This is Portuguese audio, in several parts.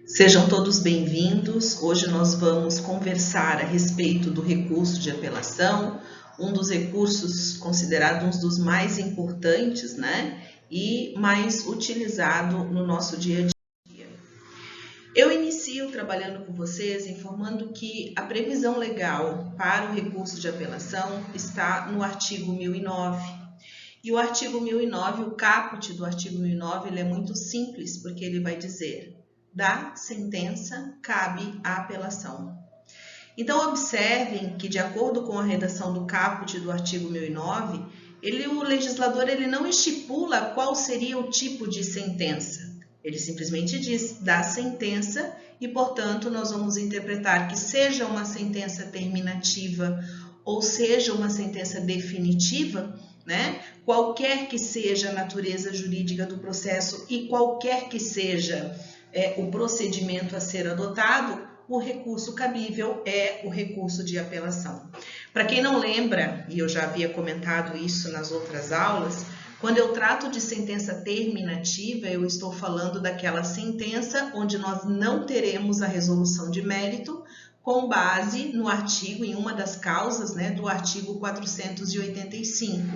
Sejam todos bem-vindos. Hoje nós vamos conversar a respeito do recurso de apelação, um dos recursos considerados um dos mais importantes, e mais utilizado no nosso dia a dia. Eu inicio trabalhando com vocês informando que a previsão legal para o recurso de apelação está no artigo 1009. E o artigo 1009, o caput do artigo 1009, ele é muito simples, porque ele vai dizer: da sentença cabe a apelação. Então, observem que, de acordo com a redação do caput do artigo 1009, o legislador não estipula qual seria o tipo de sentença. Ele simplesmente diz da sentença e, portanto, nós vamos interpretar que seja uma sentença terminativa ou seja uma sentença definitiva, qualquer que seja a natureza jurídica do processo e qualquer que seja o procedimento a ser adotado, o recurso cabível é o recurso de apelação. Para quem não lembra, e eu já havia comentado isso nas outras aulas, quando eu trato de sentença terminativa, eu estou falando daquela sentença onde nós não teremos a resolução de mérito com base no artigo, em uma das causas, do artigo 485.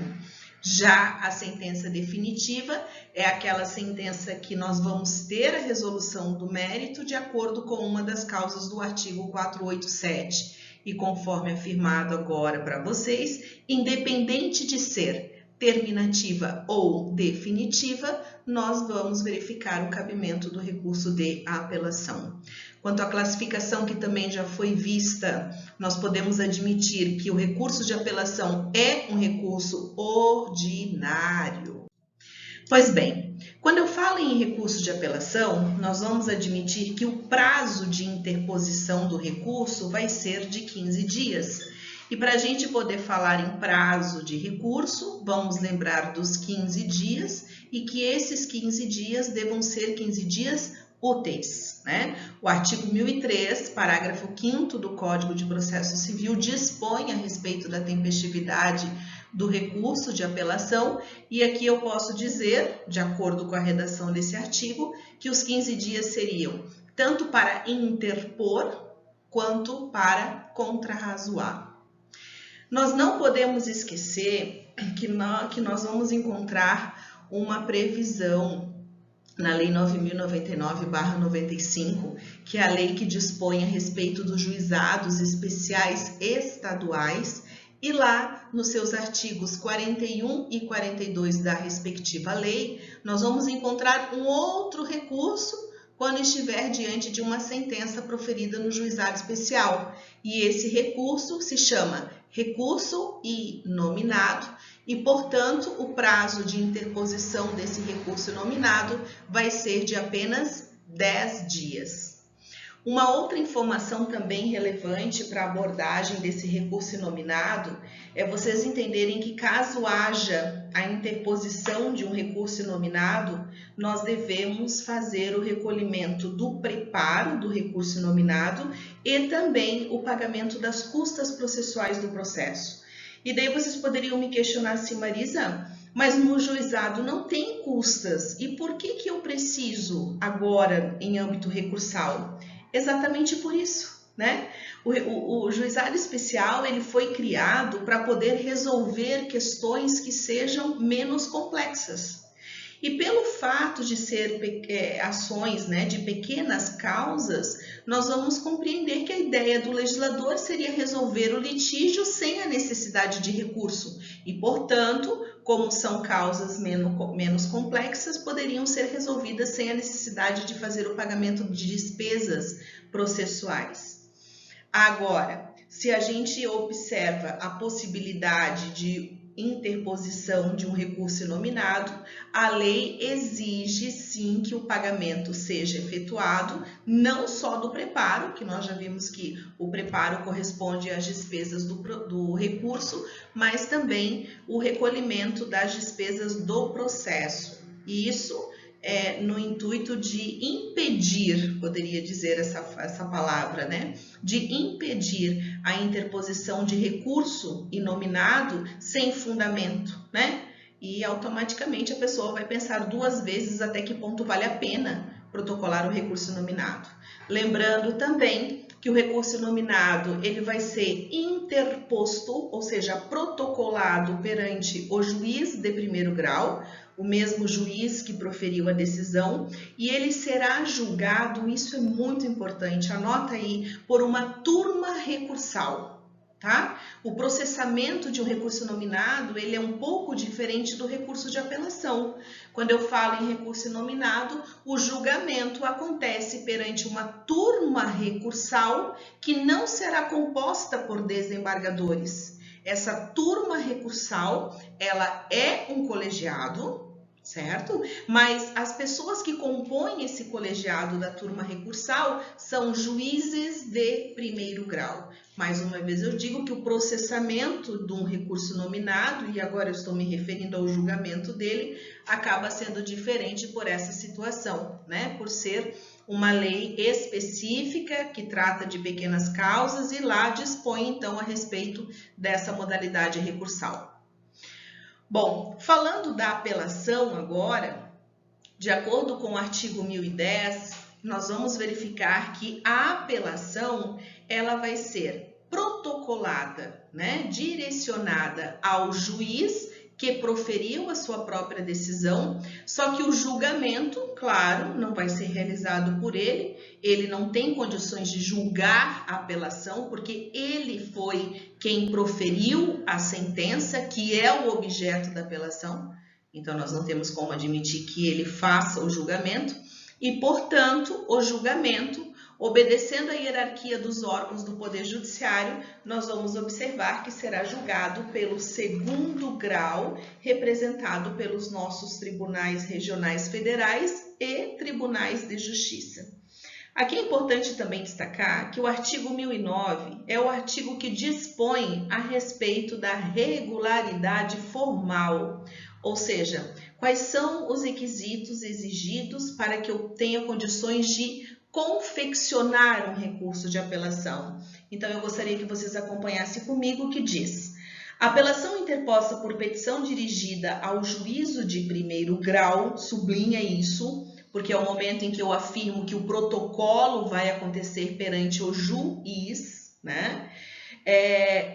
Já a sentença definitiva é aquela sentença que nós vamos ter a resolução do mérito de acordo com uma das causas do artigo 487. E conforme afirmado agora para vocês, independente de ser terminativa ou definitiva, nós vamos verificar o cabimento do recurso de apelação. Quanto à classificação que também já foi vista, nós podemos admitir que o recurso de apelação é um recurso ordinário. Pois bem, quando eu falo em recurso de apelação, nós vamos admitir que o prazo de interposição do recurso vai ser de 15 dias. E para a gente poder falar em prazo de recurso, vamos lembrar dos 15 dias e que esses 15 dias devam ser 15 dias úteis, O artigo 1003, parágrafo 5º do Código de Processo Civil dispõe a respeito da tempestividade do recurso de apelação e aqui eu posso dizer, de acordo com a redação desse artigo, que os 15 dias seriam tanto para interpor quanto para contrarrazoar. Nós não podemos esquecer que nós vamos encontrar uma previsão na Lei 9.099/95, que é a lei que dispõe a respeito dos juizados especiais estaduais, e lá nos seus artigos 41 e 42 da respectiva lei, nós vamos encontrar um outro recurso quando estiver diante de uma sentença proferida no juizado especial. E esse recurso se chama recurso inominado e, portanto, o prazo de interposição desse recurso inominado vai ser de apenas 10 dias. Uma outra informação também relevante para a abordagem desse recurso inominado é vocês entenderem que, caso haja a interposição de um recurso inominado, nós devemos fazer o recolhimento do preparo do recurso inominado e também o pagamento das custas processuais do processo. E daí vocês poderiam me questionar assim: Marisa, mas no juizado não tem custas, e por que eu preciso agora em âmbito recursal? Exatamente por isso, O juizado especial ele foi criado para poder resolver questões que sejam menos complexas. E pelo fato de ser ações de pequenas causas, nós vamos compreender que a ideia do legislador seria resolver o litígio sem a necessidade de recurso. E, portanto, como são causas menos complexas, poderiam ser resolvidas sem a necessidade de fazer o pagamento de despesas processuais. Agora, se a gente observa a possibilidade de interposição de um recurso inominado, a lei exige sim que o pagamento seja efetuado, não só do preparo, que nós já vimos que o preparo corresponde às despesas do recurso, mas também o recolhimento das despesas do processo. E isso no intuito de impedir, poderia dizer essa palavra, de impedir a interposição de recurso inominado sem fundamento, E automaticamente a pessoa vai pensar duas vezes até que ponto vale a pena protocolar o recurso nominado. Lembrando também que o recurso nominado ele vai ser interposto, ou seja, protocolado perante o juiz de primeiro grau, o mesmo juiz que proferiu a decisão, e ele será julgado, isso é muito importante, anota aí, por uma turma recursal. Tá? O processamento de um recurso nominado ele é um pouco diferente do recurso de apelação. Quando eu falo em recurso nominado, o julgamento acontece perante uma turma recursal que não será composta por desembargadores. Essa turma recursal, ela é um colegiado, certo? Mas as pessoas que compõem esse colegiado da turma recursal são juízes de primeiro grau. Mais uma vez eu digo que o processamento de um recurso nominado, e agora eu estou me referindo ao julgamento dele, acaba sendo diferente por essa situação, né? Por ser uma lei específica que trata de pequenas causas e lá dispõe então a respeito dessa modalidade recursal. Bom, falando da apelação agora, de acordo com o artigo 1010, nós vamos verificar que a apelação ela vai ser protocolada, né, direcionada ao juiz que proferiu a sua própria decisão, só que o julgamento, claro, não vai ser realizado por ele não tem condições de julgar a apelação, porque ele foi quem proferiu a sentença, que é o objeto da apelação, então nós não temos como admitir que ele faça o julgamento, e, portanto, o julgamento, obedecendo à hierarquia dos órgãos do Poder Judiciário, nós vamos observar que será julgado pelo segundo grau, representado pelos nossos tribunais regionais federais e tribunais de justiça. Aqui é importante também destacar que o artigo 1009 é o artigo que dispõe a respeito da regularidade formal, ou seja, quais são os requisitos exigidos para que eu tenha condições de confeccionar um recurso de apelação. Então, eu gostaria que vocês acompanhassem comigo o que diz. A apelação interposta por petição dirigida ao juízo de primeiro grau, sublinha isso, porque é o momento em que eu afirmo que o protocolo vai acontecer perante o juiz, né?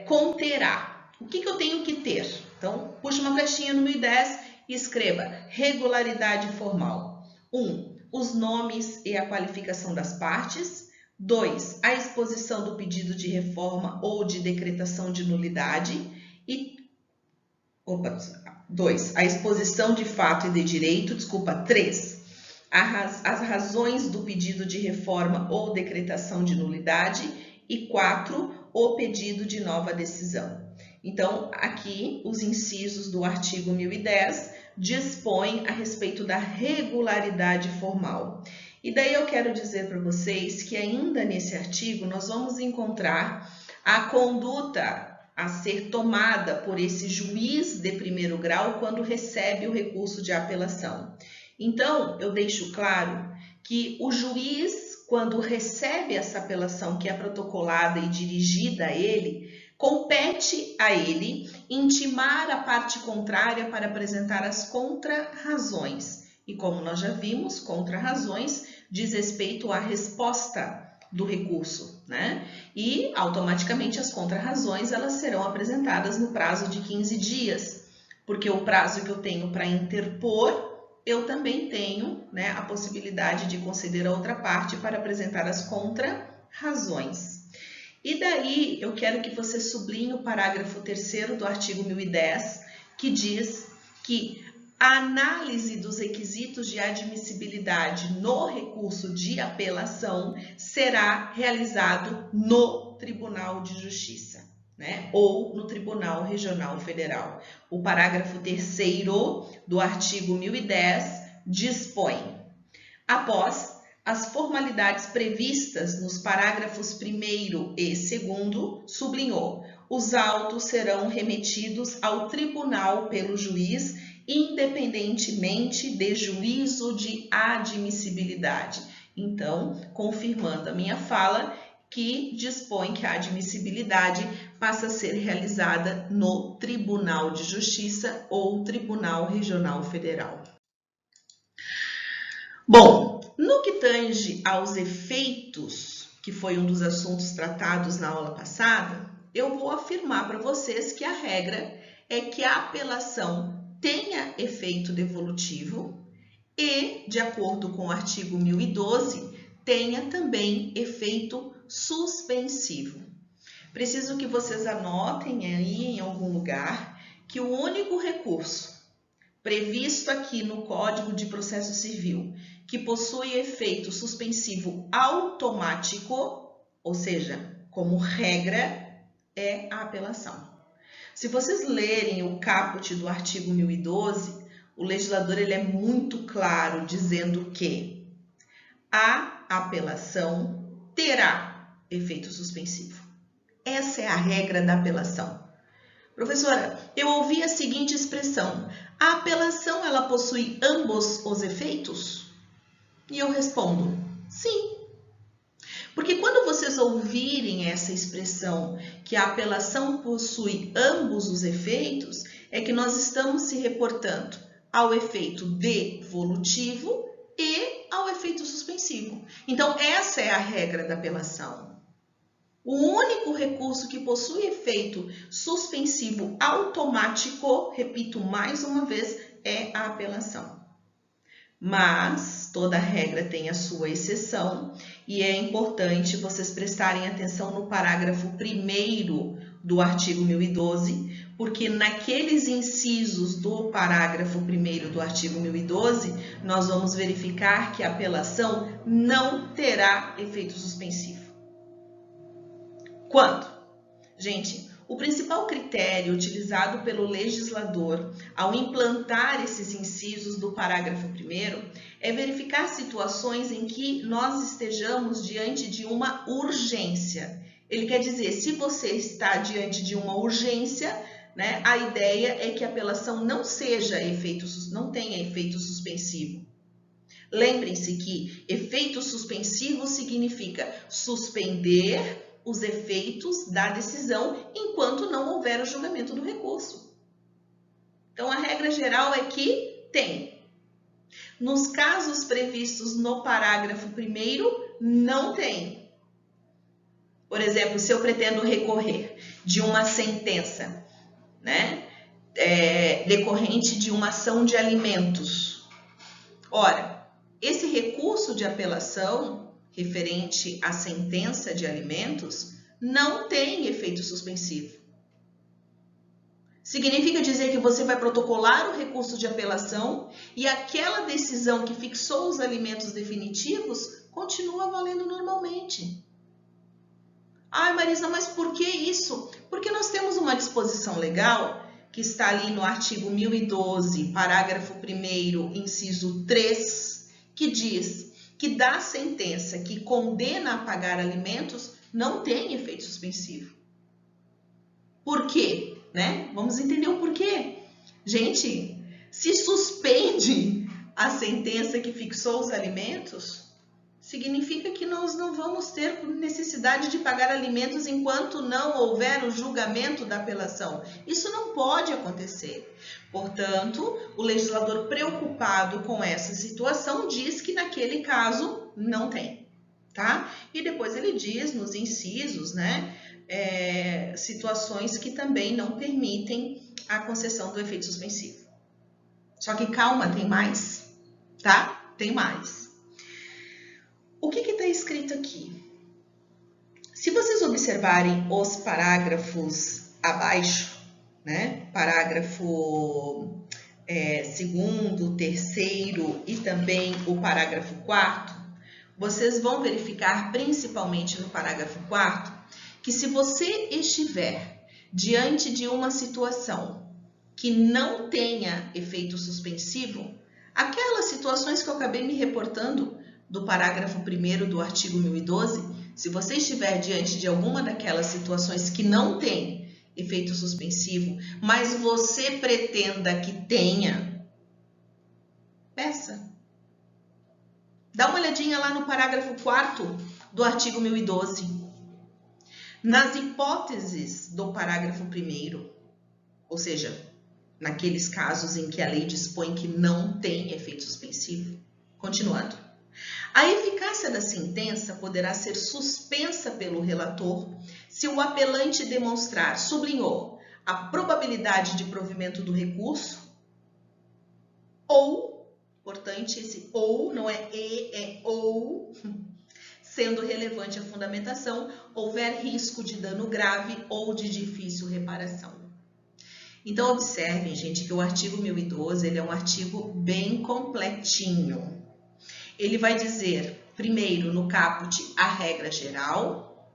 Conterá. O que eu tenho que ter? Então, puxa uma caixinha no 1010 e escreva regularidade formal. 1. Os nomes e a qualificação das partes. 2. A exposição do pedido de reforma ou de decretação de nulidade. 2. A exposição de fato e de direito. 3. As razões do pedido de reforma ou decretação de nulidade. E 4. O pedido de nova decisão. Então, aqui, os incisos do artigo 1010 dispõem a respeito da regularidade formal. E daí eu quero dizer para vocês que ainda nesse artigo nós vamos encontrar a conduta a ser tomada por esse juiz de primeiro grau quando recebe o recurso de apelação. Então, eu deixo claro que o juiz, quando recebe essa apelação que é protocolada e dirigida a ele, compete a ele intimar a parte contrária para apresentar as contrarrazões. E como nós já vimos, contrarrazões diz respeito à resposta do recurso, né? E automaticamente as contrarrazões elas serão apresentadas no prazo de 15 dias, porque o prazo que eu tenho para interpor, eu também tenho, né, a possibilidade de conceder a outra parte para apresentar as contrarrazões. E daí eu quero que você sublinhe o parágrafo 3º do artigo 1010, que diz que a análise dos requisitos de admissibilidade no recurso de apelação será realizado no Tribunal de Justiça, né? Ou no Tribunal Regional Federal. O parágrafo 3º do artigo 1010 dispõe: após as formalidades previstas nos parágrafos 1º e 2º, sublinhou, os autos serão remetidos ao tribunal pelo juiz, independentemente de juízo de admissibilidade. Então, confirmando a minha fala, que dispõe que a admissibilidade passa a ser realizada no Tribunal de Justiça ou Tribunal Regional Federal. Bom, No que tange aos efeitos, que foi um dos assuntos tratados na aula passada, eu vou afirmar para vocês que a regra é que a apelação tenha efeito devolutivo e, de acordo com o artigo 1012, tenha também efeito suspensivo. Preciso que vocês anotem aí em algum lugar que o único recurso previsto aqui no Código de Processo Civil que possui efeito suspensivo automático, ou seja, como regra, é a apelação. Se vocês lerem o caput do artigo 1012, o legislador ele é muito claro dizendo que a apelação terá efeito suspensivo. Essa é a regra da apelação. Professora, eu ouvi a seguinte expressão: a apelação ela possui ambos os efeitos? E eu respondo, sim. Porque quando vocês ouvirem essa expressão que a apelação possui ambos os efeitos, é que nós estamos se reportando ao efeito devolutivo e ao efeito suspensivo. Então, essa é a regra da apelação. O único recurso que possui efeito suspensivo automático, repito mais uma vez, é a apelação. Mas toda regra tem a sua exceção e é importante vocês prestarem atenção no parágrafo 1º do artigo 1012, porque naqueles incisos do parágrafo 1º do artigo 1012, nós vamos verificar que a apelação não terá efeito suspensivo. Quando? Gente, o principal critério utilizado pelo legislador ao implantar esses incisos do parágrafo 1º é verificar situações em que nós estejamos diante de uma urgência. Ele quer dizer, se você está diante de uma urgência, né, a ideia é que a apelação não tenha efeito suspensivo. Lembrem-se que efeito suspensivo significa suspender os efeitos da decisão enquanto não houver o julgamento do recurso. Então, a regra geral é que tem. Nos casos previstos no parágrafo 1º, não tem. Por exemplo, se eu pretendo recorrer de uma sentença, né, decorrente de uma ação de alimentos. Ora, esse recurso de apelação referente à sentença de alimentos não tem efeito suspensivo. Significa dizer que você vai protocolar o recurso de apelação e aquela decisão que fixou os alimentos definitivos continua valendo normalmente. Ai, Marisa, mas por que isso? Porque nós temos uma disposição legal que está ali no artigo 1012, parágrafo 1º, inciso 3, que diz que da sentença que condena a pagar alimentos não tem efeito suspensivo. Por quê? Né? Vamos entender o porquê. Gente, se suspende a sentença que fixou os alimentos, significa que nós não vamos ter necessidade de pagar alimentos enquanto não houver o julgamento da apelação. Isso não pode acontecer. Portanto, o legislador preocupado com essa situação diz que naquele caso não tem, tá? E depois ele diz nos incisos, né, situações que também não permitem a concessão do efeito suspensivo. Só que calma, tem mais, tá? Tem mais. O que está escrito aqui? Se vocês observarem os parágrafos abaixo, né? Parágrafo 2º, 3º e também o parágrafo 4º, vocês vão verificar, principalmente no parágrafo 4º, que se você estiver diante de uma situação que não tenha efeito suspensivo, aquelas situações que eu acabei me reportando do parágrafo 1º do artigo 1012, se você estiver diante de alguma daquelas situações que não tem efeito suspensivo, mas você pretenda que tenha, peça. Dá uma olhadinha lá no parágrafo 4º do artigo 1012. Nas hipóteses do parágrafo 1º, ou seja, naqueles casos em que a lei dispõe que não tem efeito suspensivo, continuando. A eficácia da sentença poderá ser suspensa pelo relator se o apelante demonstrar, sublinhou, a probabilidade de provimento do recurso ou, portanto, esse ou não é e, é ou, sendo relevante a fundamentação, houver risco de dano grave ou de difícil reparação. Então, observem, gente, que o artigo 1012 ele é um artigo bem completinho. Ele vai dizer, primeiro, no caput, a regra geral.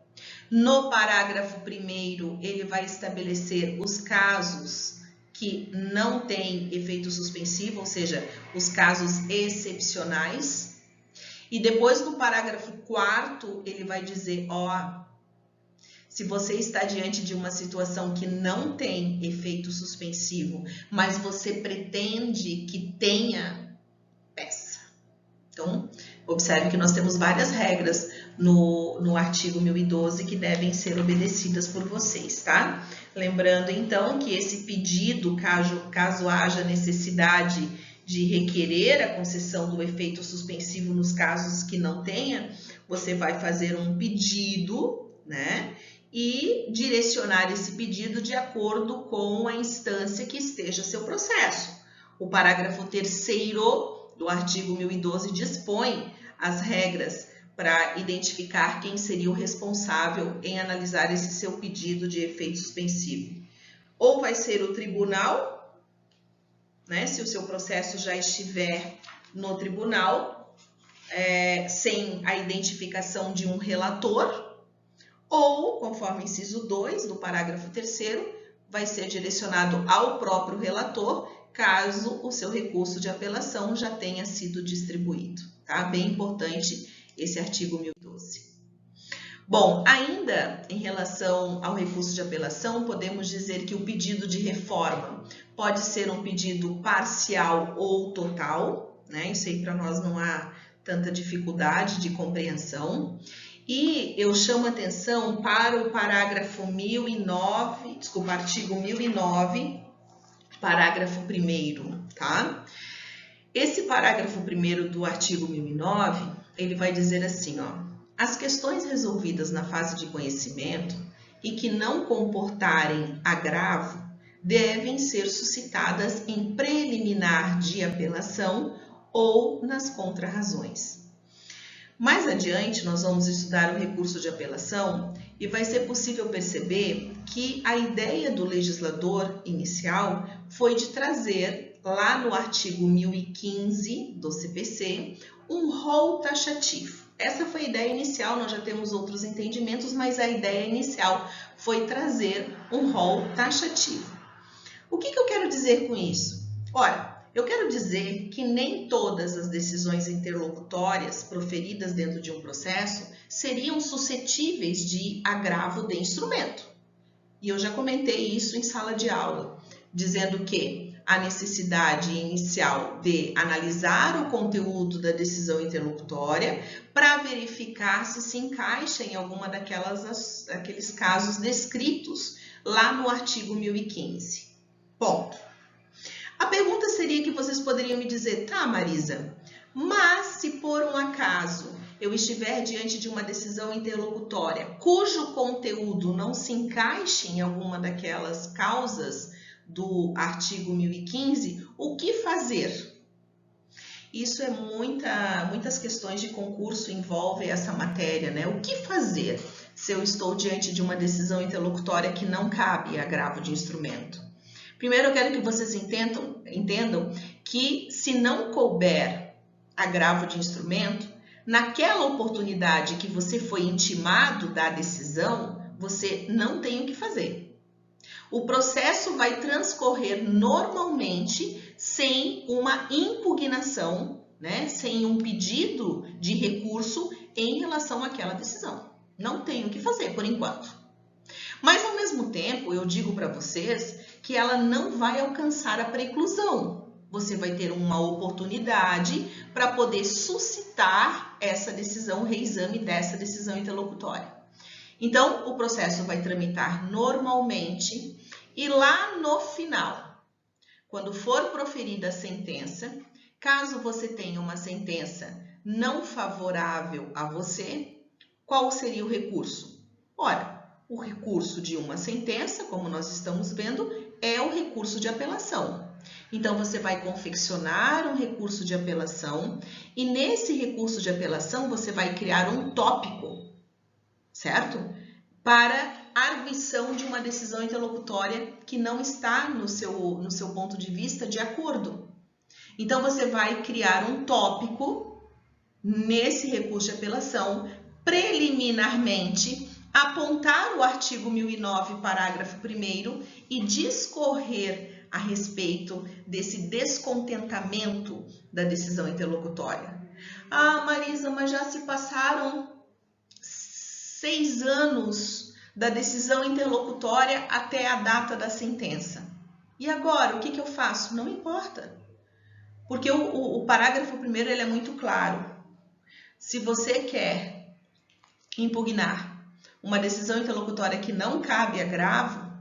No parágrafo 1º, ele vai estabelecer os casos que não têm efeito suspensivo, ou seja, os casos excepcionais. E depois, no parágrafo 4º, ele vai dizer, se você está diante de uma situação que não tem efeito suspensivo, mas você pretende que tenha, peça. Então, observe que nós temos várias regras no artigo 1012 que devem ser obedecidas por vocês, tá? Lembrando, então, que esse pedido, caso haja necessidade de requerer a concessão do efeito suspensivo nos casos que não tenha, você vai fazer um pedido, né? E direcionar esse pedido de acordo com a instância que esteja seu processo. O parágrafo 3º do artigo 1012 dispõe as regras para identificar quem seria o responsável em analisar esse seu pedido de efeito suspensivo. Ou vai ser o tribunal, né, se o seu processo já estiver no tribunal, sem a identificação de um relator, ou, conforme inciso 2 do parágrafo 3º, vai ser direcionado ao próprio relator, caso o seu recurso de apelação já tenha sido distribuído. Tá? Bem importante esse artigo 1012. Bom, ainda em relação ao recurso de apelação, podemos dizer que o pedido de reforma pode ser um pedido parcial ou total, né? Isso aí para nós não há tanta dificuldade de compreensão. E eu chamo atenção para o parágrafo artigo 1009, parágrafo 1º, tá? Esse parágrafo 1º do artigo 1009, ele vai dizer assim, as questões resolvidas na fase de conhecimento e que não comportarem agravo devem ser suscitadas em preliminar de apelação ou nas contrarrazões. Mais adiante, nós vamos estudar o recurso de apelação e vai ser possível perceber que a ideia do legislador inicial foi de trazer, lá no artigo 1015 do CPC, um rol taxativo. Essa foi a ideia inicial, nós já temos outros entendimentos, mas a ideia inicial foi trazer um rol taxativo. O que eu quero dizer com isso? Ora, eu quero dizer que nem todas as decisões interlocutórias proferidas dentro de um processo seriam suscetíveis de agravo de instrumento. E eu já comentei isso em sala de aula, dizendo que a necessidade inicial de analisar o conteúdo da decisão interlocutória para verificar se encaixa em alguma daqueles casos descritos lá no artigo 1015. Ponto. A pergunta seria que vocês poderiam me dizer, tá, Marisa, mas se por um acaso eu estiver diante de uma decisão interlocutória cujo conteúdo não se encaixe em alguma daquelas causas do artigo 1015, o que fazer? Isso é muitas questões de concurso envolvem essa matéria, né? O que fazer se eu estou diante de uma decisão interlocutória que não cabe agravo de instrumento? Primeiro, eu quero que vocês entendam que, se não couber agravo de instrumento, naquela oportunidade que você foi intimado da decisão, você não tem o que fazer. O processo vai transcorrer normalmente sem uma impugnação, né? Sem um pedido de recurso em relação àquela decisão. Não tem o que fazer, por enquanto. Mas, ao mesmo tempo, eu digo para vocês que ela não vai alcançar a preclusão. Você vai ter uma oportunidade para poder suscitar essa decisão, o reexame dessa decisão interlocutória. Então, o processo vai tramitar normalmente e lá no final, quando for proferida a sentença, caso você tenha uma sentença não favorável a você, qual seria o recurso? Ora, o recurso de uma sentença, como nós estamos vendo, é o recurso de apelação. Então, você vai confeccionar um recurso de apelação e nesse recurso de apelação você vai criar um tópico, certo? Para arguição de uma decisão interlocutória que não está no seu ponto de vista de acordo. Então, você vai criar um tópico nesse recurso de apelação, preliminarmente, apontar o artigo 1009, parágrafo 1º e discorrer a respeito desse descontentamento da decisão interlocutória. Ah, Marisa, mas já se passaram 6 anos da decisão interlocutória até a data da sentença. E agora, o que eu faço? Não importa. Porque o parágrafo 1º ele é muito claro. Se você quer impugnar uma decisão interlocutória que não cabe agravo,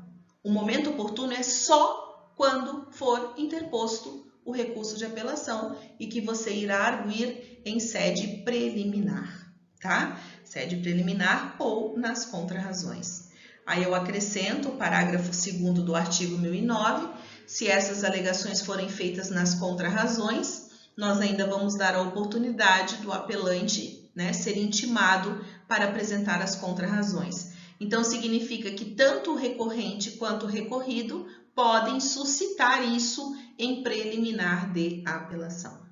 o momento oportuno é só quando for interposto o recurso de apelação e que você irá arguir em sede preliminar, tá? Sede preliminar ou nas contrarrazões. Aí eu acrescento o parágrafo 2º do artigo 1009. Se essas alegações forem feitas nas contrarrazões, nós ainda vamos dar a oportunidade do apelante, né, ser intimado para apresentar as contrarrazões. Então, significa que tanto o recorrente quanto o recorrido podem suscitar isso em preliminar de apelação.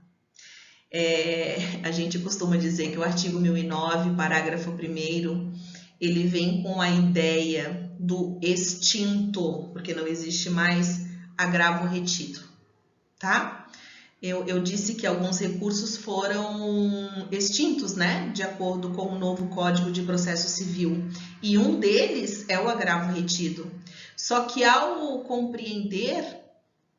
A gente costuma dizer que o artigo 1009, parágrafo 1º, ele vem com a ideia do extinto, porque não existe mais agravo retido, tá? Eu disse que alguns recursos foram extintos, né? De acordo com o novo Código de Processo Civil. E um deles é o agravo retido. Só que ao compreender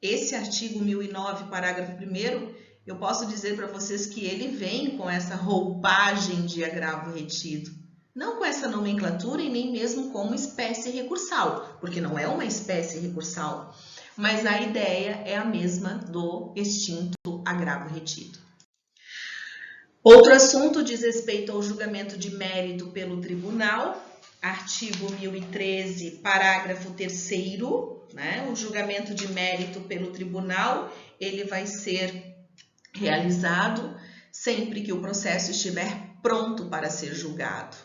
esse artigo 1009, parágrafo 1º, eu posso dizer para vocês que ele vem com essa roupagem de agravo retido. Não com essa nomenclatura e nem mesmo como espécie recursal, porque não é uma espécie recursal. Mas a ideia é a mesma do extinto agravo retido. Outro assunto diz respeito ao julgamento de mérito pelo tribunal, artigo 1013, parágrafo 3º, né? O julgamento de mérito pelo tribunal, ele vai ser realizado sempre que o processo estiver pronto para ser julgado.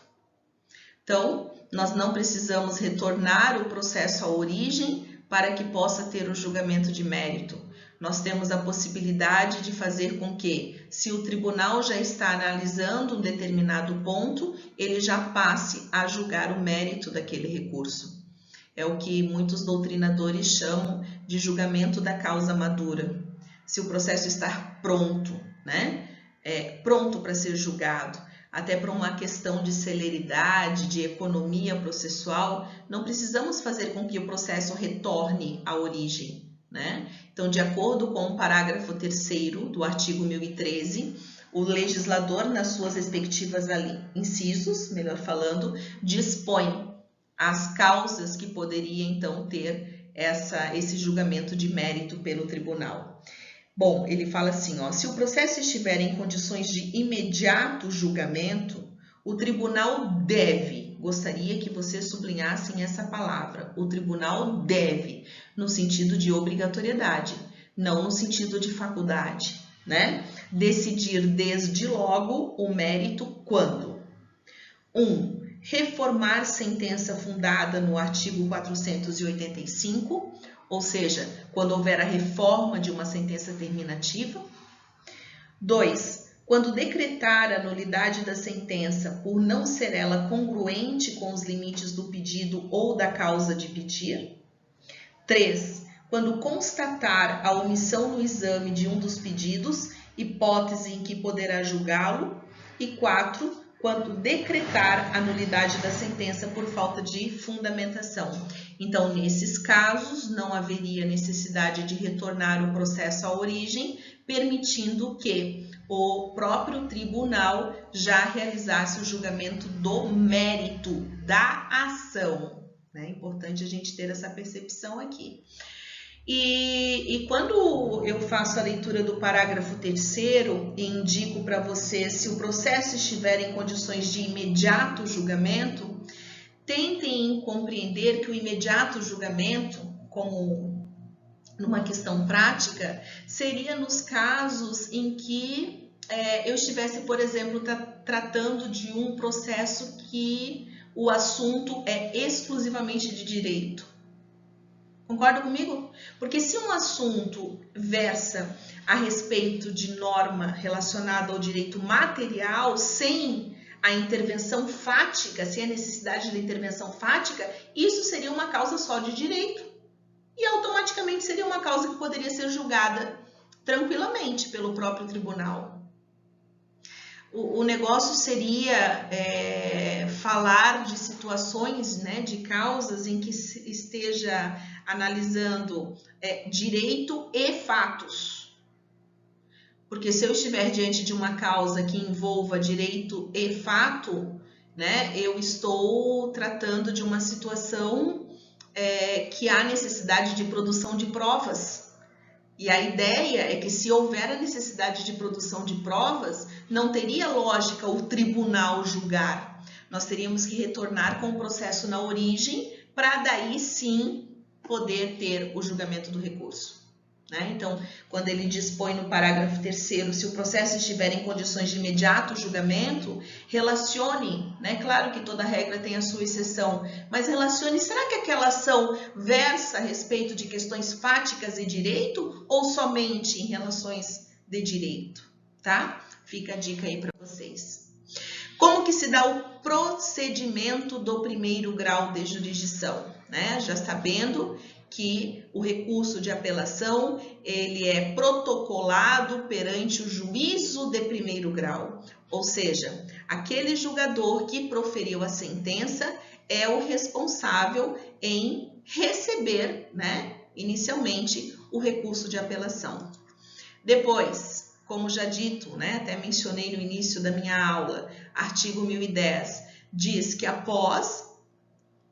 Então, nós não precisamos retornar o processo à origem para que possa ter o julgamento de mérito. Nós temos a possibilidade de fazer com que, se o tribunal já está analisando um determinado ponto, ele já passe a julgar o mérito daquele recurso. É o que muitos doutrinadores chamam de julgamento da causa madura. Se o processo está pronto, né? Pronto para ser julgado, até por uma questão de celeridade, de economia processual, não precisamos fazer com que o processo retorne à origem, né? Então, de acordo com o parágrafo 3º do artigo 1013, o legislador, nas suas respectivas incisos, melhor falando, dispõe as causas que poderia, então, ter esse julgamento de mérito pelo tribunal. Bom, ele fala assim, ó, se o processo estiver em condições de imediato julgamento, o tribunal deve, gostaria que vocês sublinhassem essa palavra, o tribunal deve, no sentido de obrigatoriedade, não no sentido de faculdade, né? Decidir desde logo o mérito quando? 1. Reformar sentença fundada no artigo 485, ou seja, quando houver a reforma de uma sentença terminativa. 2. Quando decretar a nulidade da sentença por não ser ela congruente com os limites do pedido ou da causa de pedir. 3. Quando constatar a omissão no exame de um dos pedidos, hipótese em que poderá julgá-lo. E 4. Quando decretar a nulidade da sentença por falta de fundamentação. Então, nesses casos, não haveria necessidade de retornar o processo à origem, permitindo que o próprio tribunal já realizasse o julgamento do mérito da ação. É importante a gente ter essa percepção aqui. E quando eu faço a leitura do parágrafo 3º e indico para você se o processo estiver em condições de imediato julgamento, tentem compreender que o imediato julgamento, como numa questão prática, seria nos casos em que eu estivesse, por exemplo, tratando de um processo que o assunto é exclusivamente de direito. Concorda comigo? Porque se um assunto versa a respeito de norma relacionada ao direito material, sem a intervenção fática, sem a necessidade da intervenção fática, isso seria uma causa só de direito. E automaticamente seria uma causa que poderia ser julgada tranquilamente pelo próprio tribunal. O negócio seria falar de situações, né, de causas em que esteja analisando direito e fatos. Porque se eu estiver diante de uma causa que envolva direito e fato, né, eu estou tratando de uma situação que há necessidade de produção de provas. E a ideia é que se houver a necessidade de produção de provas, não teria lógica o tribunal julgar. Nós teríamos que retornar com o processo na origem para daí sim poder ter o julgamento do recurso. Né? Então, quando ele dispõe no parágrafo 3º, se o processo estiver em condições de imediato julgamento, relacione, né? Claro que toda regra tem a sua exceção, mas relacione, será que aquela ação versa a respeito de questões fáticas e direito ou somente em relações de direito? Tá? Fica a dica aí para vocês. Como que se dá o procedimento do primeiro grau de jurisdição? Né? Já sabendo que o recurso de apelação ele é protocolado perante o juízo de primeiro grau, ou seja, aquele julgador que proferiu a sentença é o responsável em receber, né, inicialmente o recurso de apelação. Depois, como já dito, né, até mencionei no início da minha aula, artigo 1010 diz que após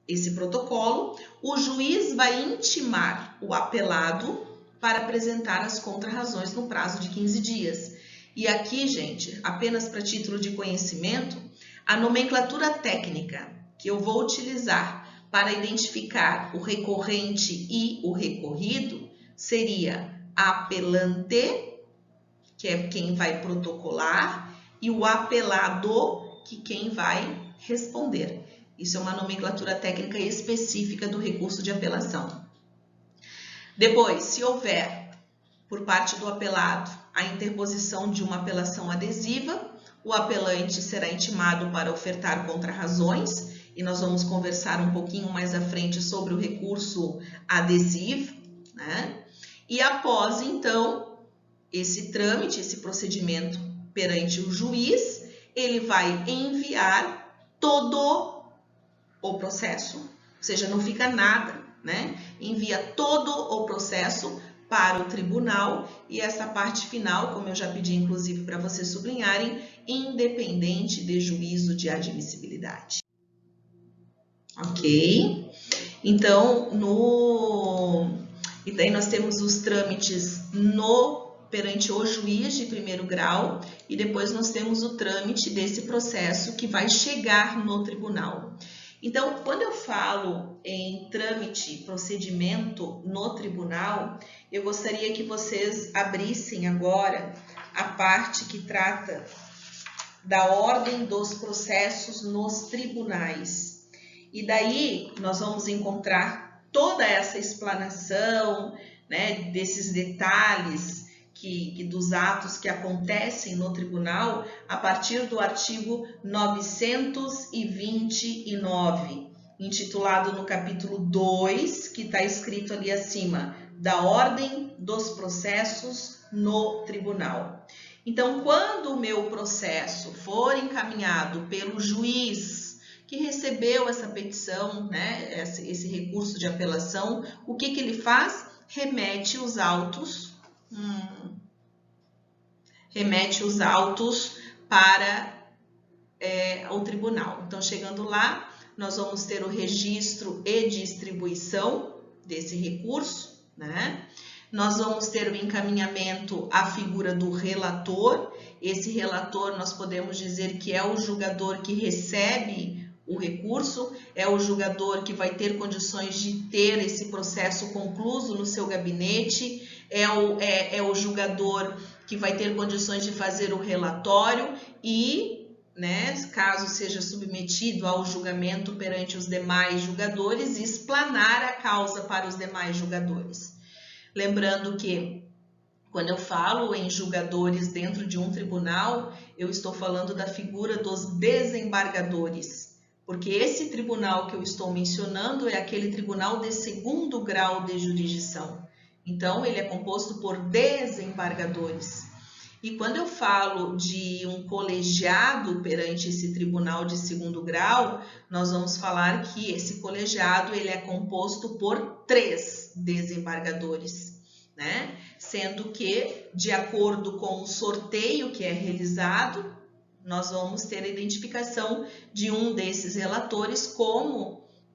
esse protocolo, o juiz vai intimar o apelado para apresentar as contrarrazões no prazo de 15 dias. E aqui, gente, apenas para título de conhecimento, a nomenclatura técnica que eu vou utilizar para identificar o recorrente e o recorrido seria apelante, que é quem vai protocolar, e o apelado, que quem vai responder. Isso é uma nomenclatura técnica específica do recurso de apelação. Depois, se houver, por parte do apelado, a interposição de uma apelação adesiva, o apelante será intimado para ofertar contrarrazões, e nós vamos conversar um pouquinho mais à frente sobre o recurso adesivo, né? E após, então, esse trâmite, esse procedimento perante o juiz, ele vai enviar todo o processo, ou seja, não fica nada, né? Envia todo o processo para o tribunal e essa parte final, como eu já pedi inclusive para vocês sublinharem, independente de juízo de admissibilidade. Ok? Então, e daí nós temos os trâmites perante o juiz de primeiro grau e depois nós temos o trâmite desse processo que vai chegar no tribunal. Então, quando eu falo em trâmite, procedimento no tribunal, eu gostaria que vocês abrissem agora a parte que trata da ordem dos processos nos tribunais. E daí nós vamos encontrar toda essa explanação, né, desses detalhes dos atos que acontecem no tribunal a partir do artigo 929, intitulado no capítulo 2, que está escrito ali acima, da ordem dos processos no tribunal. Então, quando o meu processo for encaminhado pelo juiz que recebeu essa petição, né, esse recurso de apelação, o que ele faz? Remete os autos para o tribunal. Então, chegando lá, nós vamos ter o registro e distribuição desse recurso, né? Nós vamos ter o encaminhamento à figura do relator. Esse relator nós podemos dizer que é o julgador que recebe o recurso, é o julgador que vai ter condições de ter esse processo concluído no seu gabinete, é o julgador que vai ter condições de fazer o relatório e, né, caso seja submetido ao julgamento perante os demais julgadores, explanar a causa para os demais julgadores. Lembrando que, quando eu falo em julgadores dentro de um tribunal, eu estou falando da figura dos desembargadores, porque esse tribunal que eu estou mencionando é aquele tribunal de segundo grau de jurisdição. Então, ele é composto por desembargadores. E quando eu falo de um colegiado perante esse tribunal de segundo grau, nós vamos falar que esse colegiado ele é composto por 3 desembargadores, né? Sendo que, de acordo com o sorteio que é realizado, nós vamos ter a identificação de um desses relatores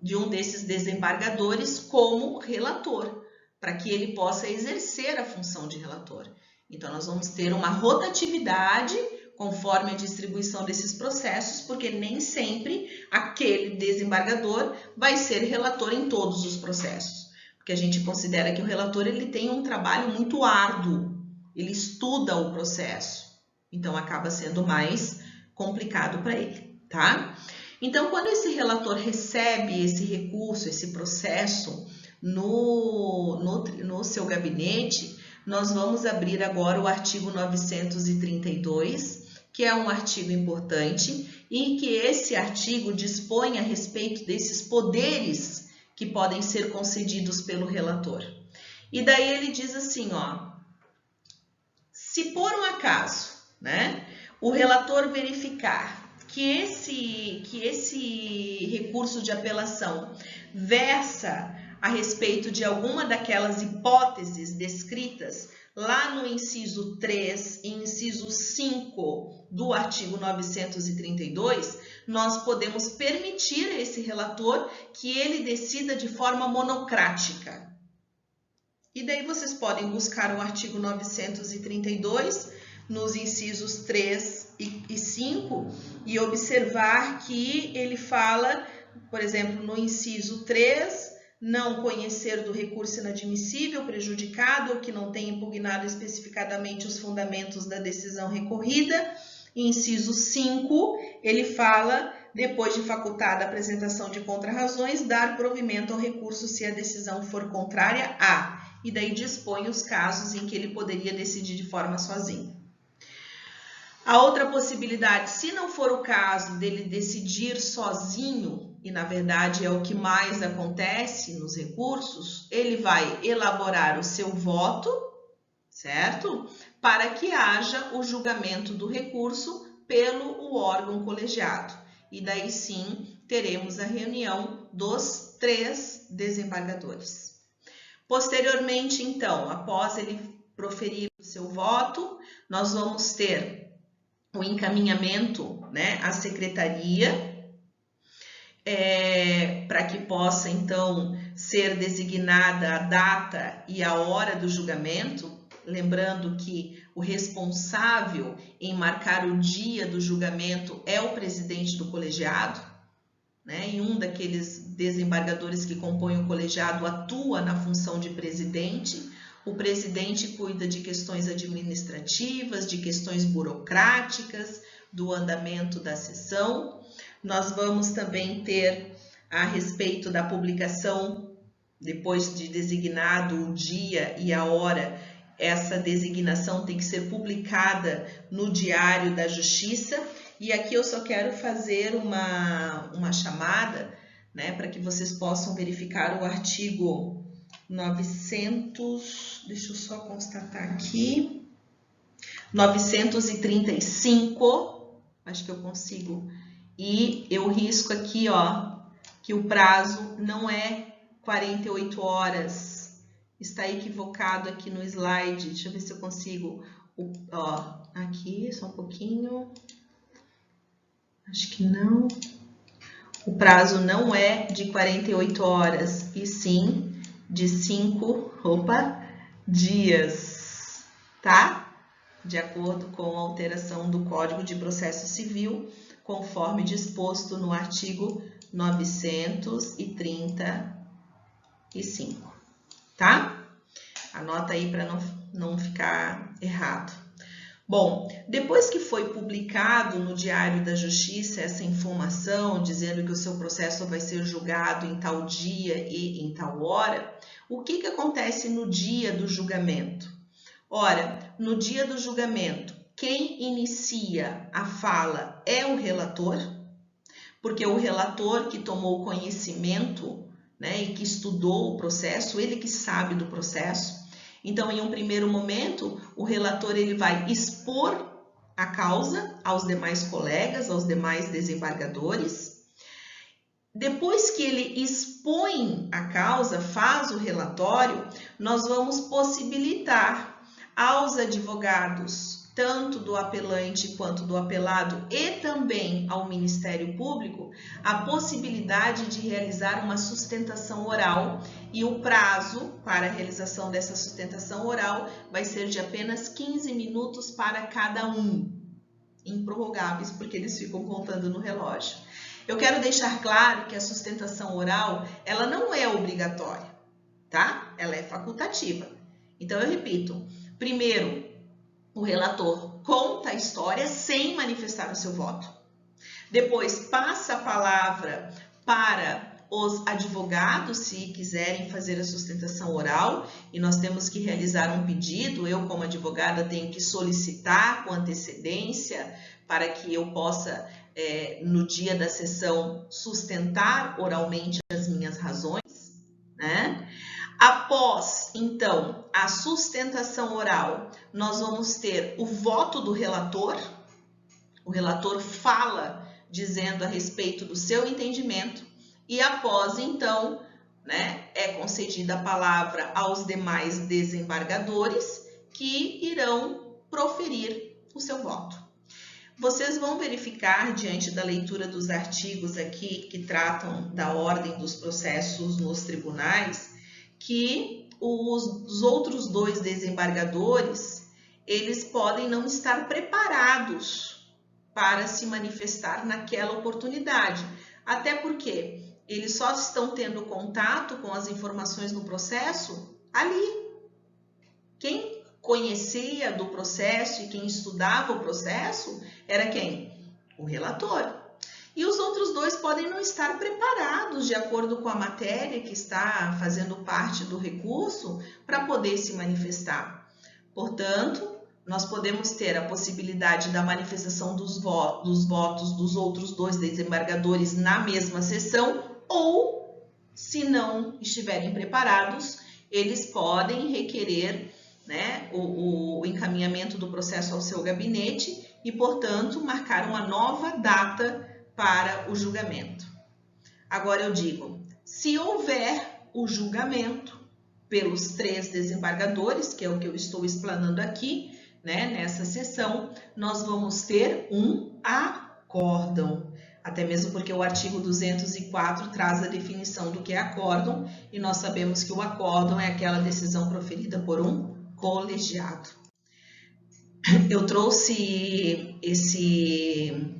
de um desses desembargadores como relator, para que ele possa exercer a função de relator. Então, nós vamos ter uma rotatividade conforme a distribuição desses processos, porque nem sempre aquele desembargador vai ser relator em todos os processos. Porque a gente considera que o relator ele tem um trabalho muito árduo, ele estuda o processo, então acaba sendo mais complicado para ele, tá? Então, quando esse relator recebe esse recurso, esse processo no seu gabinete, nós vamos abrir agora o artigo 932, que é um artigo importante, e que esse artigo dispõe a respeito desses poderes que podem ser concedidos pelo relator. E daí ele diz assim, ó, se por um acaso, né, o relator verificar que esse recurso de apelação versa a respeito de alguma daquelas hipóteses descritas lá no inciso 3 e inciso 5 do artigo 932, nós podemos permitir a esse relator que ele decida de forma monocrática. E daí vocês podem buscar o artigo 932 nos incisos 3 e 5 e observar que ele fala, por exemplo, no inciso 3, não conhecer do recurso inadmissível, prejudicado ou que não tenha impugnado especificadamente os fundamentos da decisão recorrida. Inciso 5, ele fala, depois de facultada a apresentação de contrarrazões, dar provimento ao recurso se a decisão for contrária a, e daí dispõe os casos em que ele poderia decidir de forma sozinho. A outra possibilidade, se não for o caso dele decidir sozinho, e na verdade é o que mais acontece nos recursos, ele vai elaborar o seu voto, certo? Para que haja o julgamento do recurso pelo órgão colegiado. E daí sim teremos a reunião dos 3 desembargadores. Posteriormente, então, após ele proferir o seu voto, nós vamos ter o encaminhamento, né, à secretaria, para que possa, então, ser designada a data e a hora do julgamento, lembrando que o responsável em marcar o dia do julgamento é o presidente do colegiado, né? E um daqueles desembargadores que compõem o colegiado atua na função de presidente. O presidente cuida de questões administrativas, de questões burocráticas, do andamento da sessão. Nós vamos também ter, a respeito da publicação, depois de designado o dia e a hora, essa designação tem que ser publicada no Diário da Justiça. E aqui eu só quero fazer uma chamada, né, para que vocês possam verificar o artigo 900, deixa eu só constatar aqui, 935, acho que eu consigo, e eu risco aqui, ó, que o prazo não é 48 horas, está equivocado aqui no slide, deixa eu ver se eu consigo, ó, aqui, só um pouquinho, acho que não, o prazo não é de 48 horas, e sim de 5 dias, tá? De acordo com a alteração do Código de Processo Civil, conforme disposto no artigo 935, tá? Anota aí para não ficar errado. Bom, depois que foi publicado no Diário da Justiça essa informação, dizendo que o seu processo vai ser julgado em tal dia e em tal hora, o que acontece no dia do julgamento? Ora, no dia do julgamento, quem inicia a fala é o relator, porque o relator que tomou conhecimento, né, e que estudou o processo, ele que sabe do processo. Então, em um primeiro momento, o relator ele vai expor a causa aos demais colegas, aos demais desembargadores. Depois que ele expõe a causa, faz o relatório, nós vamos possibilitar aos advogados, tanto do apelante quanto do apelado e também ao Ministério Público, a possibilidade de realizar uma sustentação oral, e o prazo para a realização dessa sustentação oral vai ser de apenas 15 minutos para cada um, improrrogáveis, porque eles ficam contando no relógio. Eu quero deixar claro que a sustentação oral, ela não é obrigatória, tá? Ela é facultativa. Então, eu repito, primeiro, o relator conta a história sem manifestar o seu voto. Depois, passa a palavra para os advogados, se quiserem fazer a sustentação oral, e nós temos que realizar um pedido. Eu, como advogada, tenho que solicitar com antecedência para que eu possa, no dia da sessão, sustentar oralmente as minhas razões, né? Após, então, a sustentação oral, nós vamos ter o voto do relator. O relator fala dizendo a respeito do seu entendimento e após, então, né, é concedida a palavra aos demais desembargadores que irão proferir o seu voto. Vocês vão verificar, diante da leitura dos artigos aqui que tratam da ordem dos processos nos tribunais, que os outros dois desembargadores, eles podem não estar preparados para se manifestar naquela oportunidade. Até porque eles só estão tendo contato com as informações no processo ali. Quem conhecia do processo e quem estudava o processo era quem? O relator. E os outros dois podem não estar preparados de acordo com a matéria que está fazendo parte do recurso para poder se manifestar. Portanto, nós podemos ter a possibilidade da manifestação dos votos dos outros dois desembargadores na mesma sessão ou, se não estiverem preparados, eles podem requerer, né, o encaminhamento do processo ao seu gabinete e, portanto, marcar uma nova data para o julgamento. Agora eu digo, se houver o julgamento pelos 3 desembargadores, que é o que eu estou explanando aqui, né, nessa sessão, nós vamos ter um acórdão. Até mesmo porque o artigo 204 traz a definição do que é acórdão e nós sabemos que o acórdão é aquela decisão proferida por um colegiado. Eu trouxe esse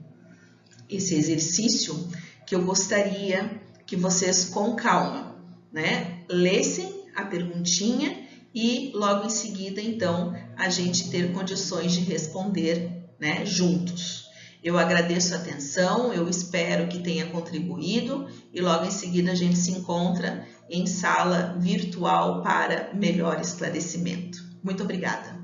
exercício que eu gostaria que vocês, com calma, né, lessem a perguntinha e logo em seguida, então, a gente ter condições de responder, né, juntos. Eu agradeço a atenção, eu espero que tenha contribuído e logo em seguida a gente se encontra em sala virtual para melhor esclarecimento. Muito obrigada.